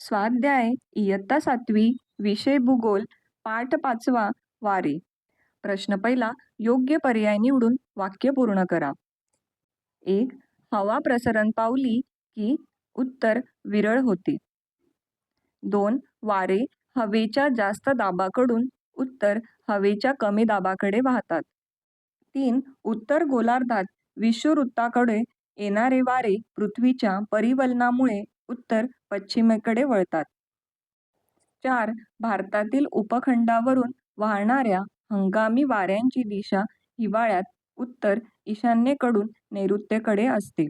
स्वाध्याय इयत्ता 7वी विषय भूगोल पाठ 5वा वारे. प्रश्न पहिला, योग्य पर्याय निवडून वाक्य पूर्ण करा. 1. हवा प्रसरण पावली की उत्तर विरळ होते. 2. वारे हवेच्या जास्त दाबाकडून उत्तर हवेच्या कमी दाबाकडे वाहतात. 3. उत्तर गोलार्धात विषुववृत्ताकडे येणारे वारे पृथ्वीच्या परिवलनामुळे उत्तर पश्चिमेकडे वळतात. 4. भारतातील उपखंडावरून वाहणाऱ्या हंगामी वाऱ्यांची दिशा हिवाळ्यात उत्तर ईशान्येकडून नैऋत्येकडे असते.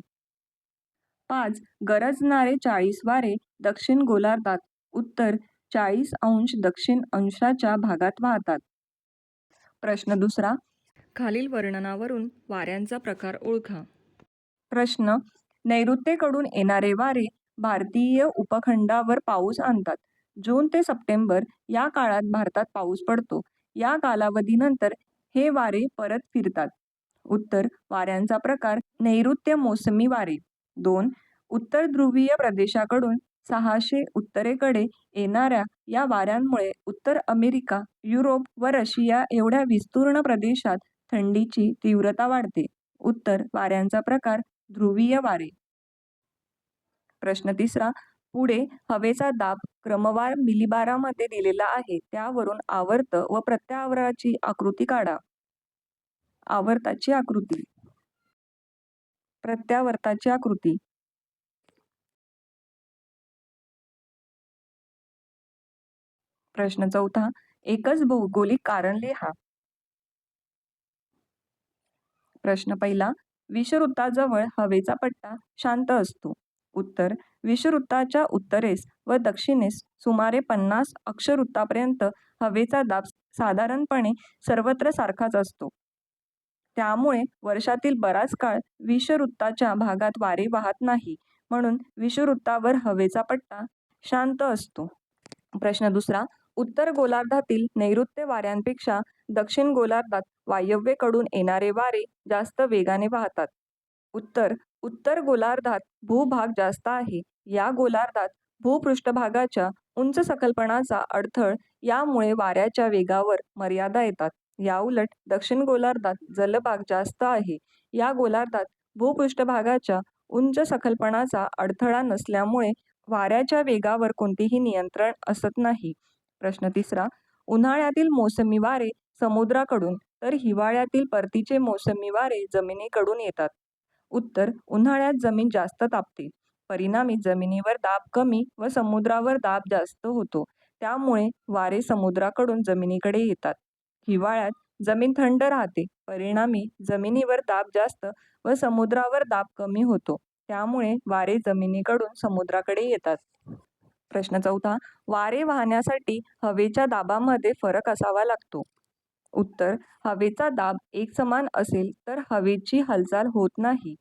5. गरजणारे 40 वारे दक्षिण गोलार्धात उत्तर 40° दक्षिण अंशाच्या भागात वाहतात. प्रश्न दुसरा, खालील वर्णनावरून वाऱ्यांचा प्रकार ओळखा. प्रश्न, नैऋत्येकडून येणारे वारे भारतीय उपखंडावर पाऊस आणतात. जून ते सप्टेंबर या काळात भारतात पाऊस पडतो. या कालावधीनंतर हे वारे परत फिरतात. उत्तर वाऱ्यांचा प्रकार नैऋत्य मोसमी वारे. 2. उत्तर ध्रुवीय प्रदेशाकडून 600 उत्तरेकडे येणाऱ्या या वाऱ्यांमुळे उत्तर अमेरिका, युरोप व रशिया एवढ्या विस्तीर्ण प्रदेशात थंडीची तीव्रता वाढते. उत्तर वाऱ्यांचा प्रकार ध्रुवीय वारे. प्रश्न तिसरा, पुढे हवेचा दाब क्रमवार मिलीबारामध्ये दिलेला आहे. त्यावरून आवर्त व प्रत्यावर्ताची आकृती काढा. आवर्ताची आकृती, प्रत्यावर्ताची आकृती. प्रश्न चौथा, एकच भौगोलिक कारण लिहा. प्रश्न पहिला, विषुववृत्ताजवळ हवेचा पट्टा शांत असतो. उत्तर विषुववृत्ताच्या उत्तरेस व दक्षिणेस सुमारे 50 अक्षवृत्तापर्यंत हवेचा दाब साधारणपणे सर्वत्र सारखाच असतो. त्यामुळे वर्षातील बराच काळ विषुववृत्ताच्या भागात वारे वाहत नाही, म्हणून विषुववृत्तावर हवेचा पट्टा शांत असतो. प्रश्न दुसरा, उत्तर गोलार्धातील नैऋत्य वाऱ्यांपेक्षा दक्षिण गोलार्धात वायव्येकडून येणारे वारे जास्त वेगाने वाहतात. उत्तर उत्तर गोलार्धात भूभाग जास्त आहे. या गोलार्धात भूपृष्ठभागाच्या उंच सकलपणाचा अडथळ यामुळे वाऱ्याच्या वेगावर मर्यादा येतात. याउलट दक्षिण गोलार्धात जलभाग जास्त आहे. या गोलार्धात भूपृष्ठभागाच्या उंच सकलपणाचा अडथळा नसल्यामुळे वाऱ्याच्या वेगावर कोणतेही नियंत्रण असत नाही. प्रश्न तिसरा, उन्हाळ्यातील मोसमी वारे समुद्राकडून तर हिवाळ्यातील परतीचे मोसमी वारे जमिनीकडून येतात. उत्तर उन्हाळ्यात जमीन जास्त तापते. परिणामी जमिनीवर दाब कमी व समुद्रावर दाब जास्त होतो. त्यामुळे वारे समुद्राकडून जमिनीकडे येतात. हिवाळ्यात जमीन थंड राहते. परिणामी जमिनीवर दाब जास्त व समुद्रावर दाब कमी होतो. त्यामुळे वारे जमिनीकडून समुद्राकडे येतात. प्रश्न चौथा, वारे वाहण्यासाठी हवेच्या दाबामध्ये फरक असावा लागतो. उत्तर हवेचा दाब एकसमान असेल तर हवेची हालचाल होत नाही.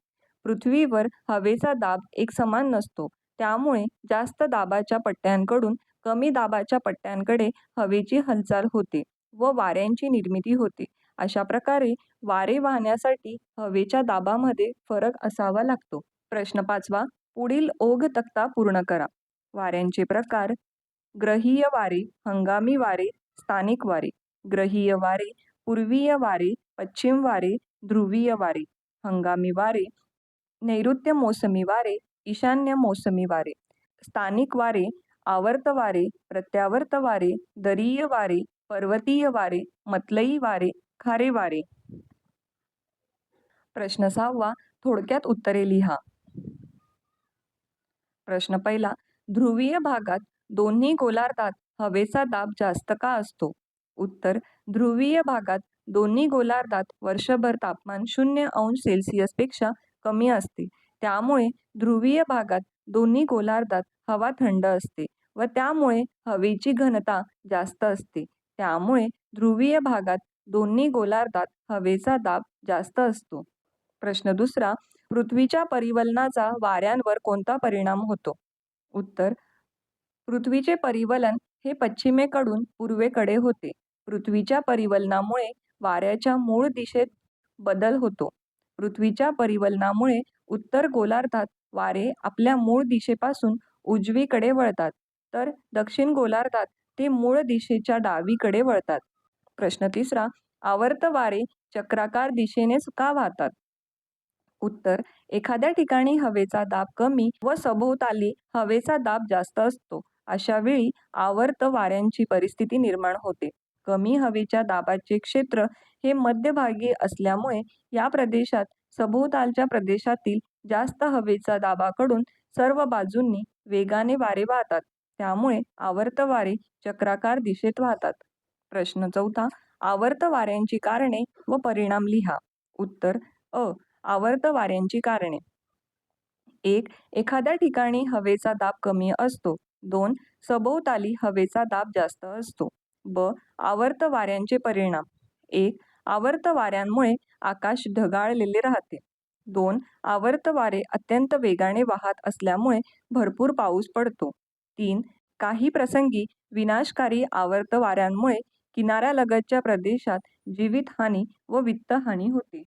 पृथ्वीवर हवेचा दाब एकसमान नसतो. त्यामुळे जास्त दाबाच्या पट्ट्यांकडून कमी दाबाच्या पट्ट्यांकडे हवेची हालचाल होते व वाऱ्यांची निर्मिती होते. अशा प्रकारे वारे वाहण्यासाठी हवेच्या दाबामध्ये फरक असावा लागतो. प्रश्न पाचवा, पुढील ओघ तक्ता पूर्ण करा. वाऱ्यांचे प्रकार: ग्रहीय वारे, हंगामी वारे, स्थानिक वारे. ग्रहीय वारे पूर्वीय वारे, पश्चिम वारे, ध्रुवीय वारे. हंगामी वारे नैऋत्य मोसमी वारे, ईशान्य मोसमी वारे. स्थानिक वारे आवर्त वारे, प्रत्यावर्त वारे, दरीय वारे, पर्वतीय वारे, मतलई वारे, खारे वारे. प्रश्न 6वा, थोडक्यात उत्तरे लिहा. प्रश्न पहिला, ध्रुवीय भागात दोन्ही गोलार्धात हवेचा दाब जास्त का असतो? उत्तर ध्रुवीय भागात दोन्ही गोलार्धात वर्षभर तापमान 0° पेक्षा कमी असते. त्यामुळे ध्रुवीय भागात दोन्ही गोलार्धात हवा थंड असते व त्यामुळे हवेची घनता जास्त असते. त्यामुळे ध्रुवीय भागात दोन्ही गोलार्धात हवेचा दाब जास्त असतो. प्रश्न दुसरा, पृथ्वीच्या परिवलनाचा वाऱ्यांवर कोणता परिणाम होतो? उत्तर पृथ्वीचे परिवलन हे पश्चिमेकडून पूर्वेकडे होते. पृथ्वीच्या परिवलनामुळे वाऱ्याच्या मूळ दिशेत बदल होतो. पृथ्वीच्या परिवलनामुळे उत्तर गोलार्धात वारे आपल्या मूळ दिशेपासून उजवीकडे वळतात. तर दक्षिण गोलार्धात ते मूळ दिशेच्या डावीकडे वळतात. प्रश्न तिसरा, आवर्त वारे चक्राकार दिशेनेच का वाहतात? उत्तर, एखाद्या ठिकाणी हवेचा दाब कमी व सभोवताली हवेचा दाब जास्त असतो. अशा वेळी आवर्त वाऱ्यांची परिस्थिती निर्माण होते. कमी हवेच्या दाबाचे क्षेत्र हे मध्यभागी असल्यामुळे या प्रदेशात सभोवतालच्या प्रदेशातील जास्त हवेचा दाबाकडून सर्व बाजूंनी वेगाने वारे वाहतात. त्यामुळे आवर्त वारे चक्राकार दिशेत वाहतात. प्रश्न चौथा, आवर्त वाऱ्यांची कारणे व परिणाम लिहा. उत्तर अ. आवर्त वाऱ्यांची कारणे. 1. एखाद्या ठिकाणी हवेचा दाब कमी असतो. 2. सभोवताली हवेचा दाब जास्त असतो. ब. आवर्त वाऱ्यांचे परिणाम. 1. आवर्त वाऱ्यांमुळे आकाश ढगाळलेले राहते. 2. आवर्त वारे अत्यंत वेगाने वाहत असल्यामुळे भरपूर पाऊस पडतो. 3. काही प्रसंगी विनाशकारी आवर्त वाऱ्यांमुळे किनाऱ्यालगतच्या प्रदेशात जीवितहानी व वित्तहानी होते.